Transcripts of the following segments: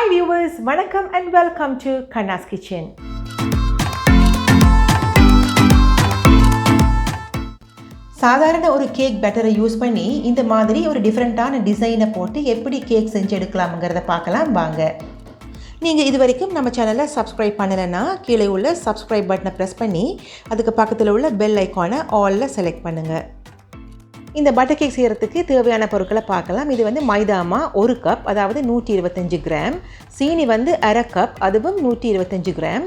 Hi viewers, vanakkam and welcome to Kanna's Kitchen. சாதாரண ஒரு cake பேட்டரை use பண்ணி இந்த மாதிரி ஒரு டிஃப்ரெண்ட்டான டிசைனை போட்டு எப்படி கேக் செஞ்சு எடுக்கலாம்ங்கிறத பார்க்கலாம் வாங்க. நீங்கள் இது வரைக்கும் நம்ம சேனலை சப்ஸ்கிரைப் பண்ணலைன்னா கீழே உள்ள சப்ஸ்கிரைப் பட்டனை ப்ரெஸ் பண்ணி அதுக்கு பக்கத்தில் உள்ள பெல் ஐக்கானை ஆலில் செலக்ட் பண்ணுங்கள். இந்த பட்டர் கேக் செய்கிறதுக்கு தேவையான பொருட்களை பார்க்கலாம். இது மைதா மா 1 கப், அதாவது 125 கிராம், சீனி 1/2 கப், அதுவும் 125 கிராம்,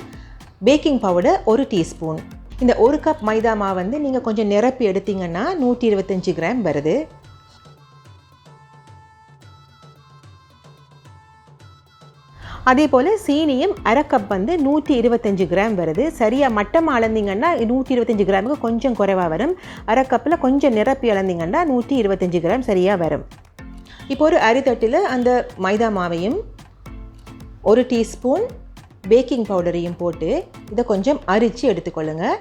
பேக்கிங் பவுடர் 1 டீஸ்பூன். இந்த 1 கப் மைதா மா நீங்கள் கொஞ்சம் நிரப்பி எடுத்தீங்கன்னா 125 கிராம் வருது. அதே போல் சீனியும் 1/2 கப் 125 கிராம் வருது. சரியாக மட்டமாக அளந்தீங்கன்னா 125 கிராமுக்கு கொஞ்சம் குறைவாக வரும். 1/2 கப்பில் கொஞ்சம் நிரப்பி அளந்தீங்கன்னா 125 கிராம் சரியாக வரும். இப்போ ஒரு அரித்தட்டில் அந்த மைதா மாவையும் 1 டீஸ்பூன் பேக்கிங் பவுடரையும் போட்டு இதை கொஞ்சம் அரித்து எடுத்துக்கொள்ளுங்கள்.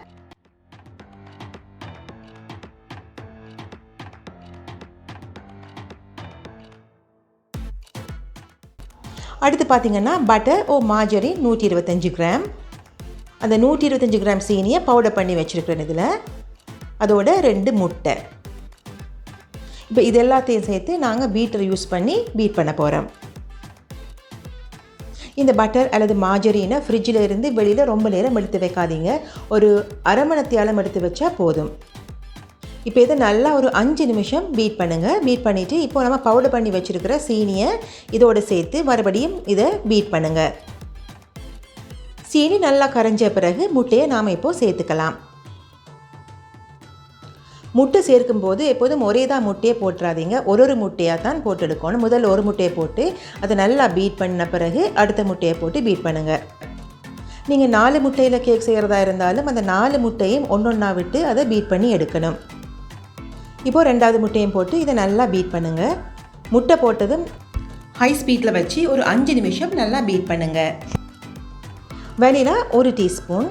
அடுத்து பார்த்திங்கன்னா பட்டர் மார்ஜரின் 125 கிராம், அந்த 125 கிராம் சீனியை பவுடர் பண்ணி வச்சுருக்கிறேன். இதில் அதோட 2 முட்டை. இப்போ இது எல்லாத்தையும் சேர்த்து நாங்கள் பீட்டர் யூஸ் பண்ணி பீட் பண்ண போகிறோம். இந்த பட்டர் அல்லது மார்ஜரினை ஃப்ரிட்ஜில் இருந்து வெளியில் ரொம்ப நேரம் எடுத்து வைக்காதீங்க. ஒரு அரை மணத்தியாலம் எடுத்து வச்சா போதும். இப்போ இதை நல்லா ஒரு 5 நிமிஷம் பீட் பண்ணுங்கள். பீட் பண்ணிவிட்டு இப்போ நம்ம பவுடர் பண்ணி வச்சுருக்கிற சீனியை இதோடு சேர்த்து மறுபடியும் இதை பீட் பண்ணுங்கள். சீனி நல்லா கரைஞ்ச பிறகு முட்டையை நாம் இப்போது சேர்த்துக்கலாம். முட்டை சேர்க்கும்போது எப்போதும் ஒரே தான் முட்டையை போட்டுறாதீங்க, ஒரு முட்டையாக தான் போட்டு எடுக்கணும். முதல்ல ஒரு முட்டையை போட்டு அதை நல்லா பீட் பண்ண பிறகு அடுத்த முட்டையை போட்டு பீட் பண்ணுங்கள். நீங்கள் 4 முட்டையில் கேக் செய்கிறதா இருந்தாலும் அந்த 4 முட்டையும் ஒன்றொன்னா விட்டு அதை பீட் பண்ணி எடுக்கணும். இப்போது 2வது முட்டையும் போட்டு இதை நல்லா பீட் பண்ணுங்கள். முட்டை போட்டதும் ஹை ஸ்பீடில் வச்சு ஒரு 5 நிமிஷம் நல்லா பீட் பண்ணுங்கள். Vanilla 1 teaspoon.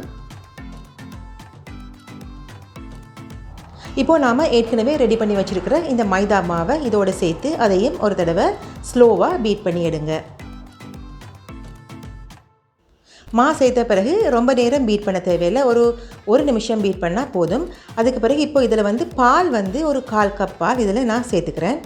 இப்போது நாம் ஏற்கனவே ரெடி பண்ணி வச்சுருக்கிற இந்த மைதா மாவை இதோடு சேர்த்து அதையும் ஒரு தடவை ஸ்லோவாக பீட் பண்ணி எடுங்க. மா சேர்த்த பிறகு ரொம்ப நேரம் பீட் பண்ண தேவையில்லை, ஒரு நிமிஷம் பீட் பண்ணால் போதும். அதுக்கு பிறகு இப்போ இதில் பால் ஒரு 1/4 கப் பால் இதில் நான் சேர்த்துக்கிறேன்.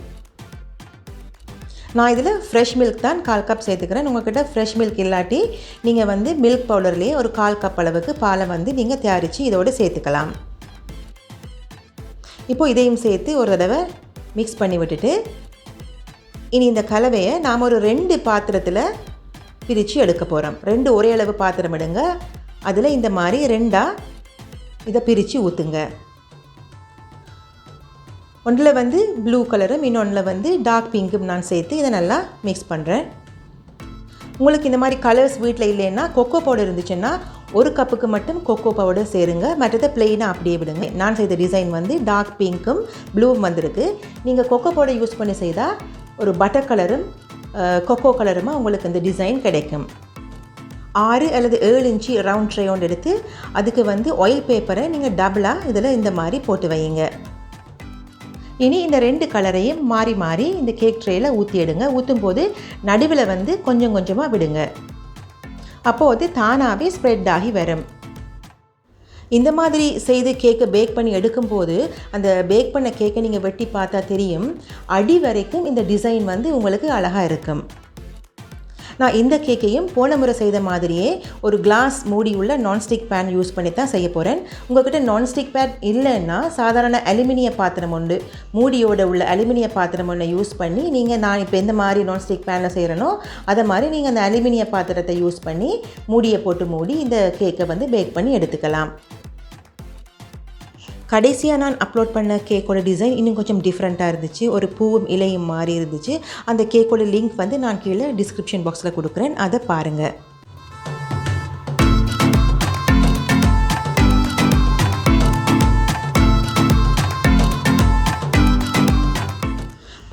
நான் இதில் ஃப்ரெஷ் மில்க் தான் 1/4 கப் சேர்த்துக்கிறேன். உங்கள்கிட்ட ஃப்ரெஷ் மில்க் இல்லாட்டி நீங்கள் மில்க் பவுடர்லேயே ஒரு 1/4 கப் அளவுக்கு பாலை நீங்கள் தயாரித்து இதோடு சேர்த்துக்கலாம். இப்போது இதையும் சேர்த்து ஒரு தடவை மிக்ஸ் பண்ணி விட்டுட்டு இனி இந்த கலவையை நாம் ஒரு 2 பாத்திரத்தில் பிரித்து எடுக்க போகிறோம். 2 ஒரே அளவு பாத்திரம் எடுங்க. அதில் இந்த மாதிரி 2ஆக இதை பிரித்து ஊற்றுங்க. ஒன்றில் ப்ளூ கலரும் இன்னொன்றில் டார்க் பிங்க்கும் நான் சேர்த்து இதை நல்லா மிக்ஸ் பண்ணுறேன். உங்களுக்கு இந்த மாதிரி கலர்ஸ் வீட்டில் இல்லைன்னா கொக்கோ பவுடர் இருந்துச்சுன்னா 1 கப்புக்கு மட்டும் கொக்கோ பவுடர் சேருங்க, மற்றதை ப்ளெயினாக அப்படியே விடுங்க. நான் செய்த டிசைன் டார்க் பிங்க்கும் ப்ளூவும் வந்திருக்கு. நீங்கள் கொக்கோ பவுடர் யூஸ் பண்ணி செய்தால் ஒரு பட்டர் கலரும் கொக்கோ கலருமா உங்களுக்கு இந்த டிசைன் கிடைக்கும். 6 அல்லது 7 இன்ச்சு ரவுண்ட் ட்ரே ஒன்று எடுத்து அதுக்கு ஆயில் பேப்பரை நீங்கள் டபுளாக இதில் இந்த மாதிரி போட்டு வைங்க. இனி இந்த 2 கலரையும் மாறி மாறி இந்த கேக் ட்ரேயில் ஊற்றி எடுங்க. ஊற்றும் போது நடுவில் கொஞ்சம் கொஞ்சமாக விடுங்க. அப்போது தானாகவே ஸ்ப்ரெட் ஆகி வரும். இந்த மாதிரி செய்து கேக்கை பேக் பண்ணி எடுக்கும்போது அந்த பேக் பண்ண கேக்கை நீங்கள் வெட்டி பார்த்தா தெரியும், அடி வரைக்கும் இந்த டிசைன் உங்களுக்கு அழகாக இருக்கும். நான் இந்த கேக்கையும் போன முறை செய்த மாதிரியே ஒரு கிளாஸ் மூடி உள்ள நான்ஸ்டிக் பேன் யூஸ் பண்ணி தான் செய்ய போகிறேன். உங்கள்கிட்ட நான்ஸ்டிக் பேன் இல்லைன்னா சாதாரண அலுமினிய பாத்திரம் ஒன்று, மூடியோடு உள்ள அலுமினிய பாத்திரம் ஒன்று யூஸ் பண்ணி நான் இப்போ எந்த மாதிரி நான்ஸ்டிக் பேனில் செய்கிறேனோ அதை மாதிரி நீங்கள் அந்த அலுமினிய பாத்திரத்தை யூஸ் பண்ணி மூடியை போட்டு மூடி இந்த கேக்கை பேக் பண்ணி எடுத்துக்கலாம். கடைசியாக நான் அப்லோட் பண்ண கேக்கோட டிசைன் இன்னும் கொஞ்சம் டிஃப்ரெண்ட்டாக இருந்துச்சு. ஒரு பூவும் இலையும் மாறி இருந்துச்சு. அந்த கேக்கோட லிங்க் நான் கீழே டிஸ்கிரிப்ஷன் பாக்ஸில் கொடுக்குறேன், அதை பாருங்கள்.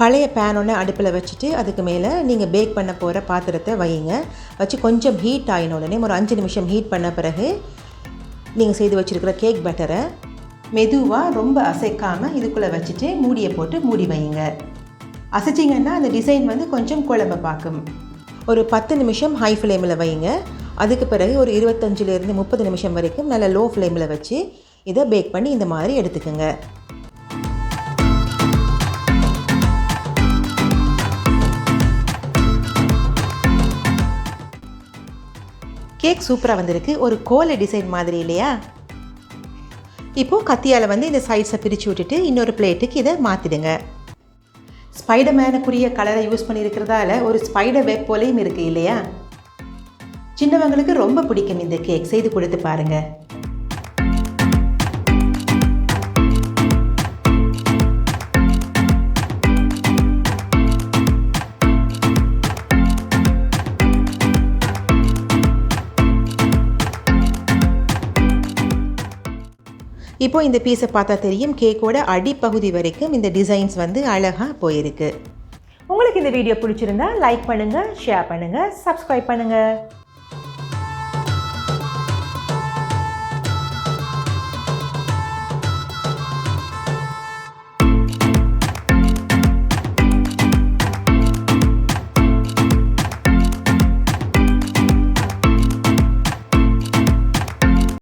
பழைய பேன் ஒன்று அடுப்பில் வச்சுட்டு அதுக்கு மேலே நீங்கள் பேக் பண்ண போகிற பாத்திரத்தை வையுங்க. வச்சு கொஞ்சம் ஹீட் ஆகின உடனே ஒரு 5 நிமிஷம் ஹீட் பண்ண பிறகு நீங்கள் செய்து வச்சுருக்கிற கேக் பேட்டரை மெதுவாக ரொம்ப அசைக்காமல் இதுக்குள்ளே வச்சுட்டு மூடியை போட்டு மூடி வைங்க. அசைச்சிங்கன்னா அந்த டிசைன் கொஞ்சம் குழம்ப பார்க்கும். ஒரு 10 நிமிஷம் ஹை ஃப்ளேமில் வைங்க. அதுக்கு பிறகு ஒரு 25லேருந்து 30 நிமிஷம் வரைக்கும் நல்ல லோ ஃப்ளேமில் வச்சு இதை பேக் பண்ணி இந்த மாதிரி எடுத்துக்கோங்க. கேக் சூப்பராக வந்திருக்கு. ஒரு கோலை டிசைன் மாதிரி இல்லையா? இப்போது கத்தியால் வந்து இந்த சைட்ஸை பிரித்து விட்டுட்டு இன்னொரு பிளேட்டுக்கு இதை மாற்றிடுங்க. ஸ்பைடர்மேனுக்குரிய கலரை யூஸ் பண்ணியிருக்கிறதால ஒரு ஸ்பைடர் வெப் போலையும் இருக்குது இல்லையா? சின்னவங்களுக்கு ரொம்ப பிடிக்கும் இந்த கேக். செய்து கொடுத்து பாருங்கள். இப்போ இந்த பீஸை பார்த்தா தெரியும், கேக்கோட அடிப்பகுதி வரைக்கும் இந்த டிசைன்ஸ் வந்து அழகாக போயிருக்கு. உங்களுக்கு இந்த வீடியோ பிடிச்சிருந்தா லைக் பண்ணுங்கள், ஷேர் பண்ணுங்கள், சப்ஸ்கிரைப் பண்ணுங்கள்.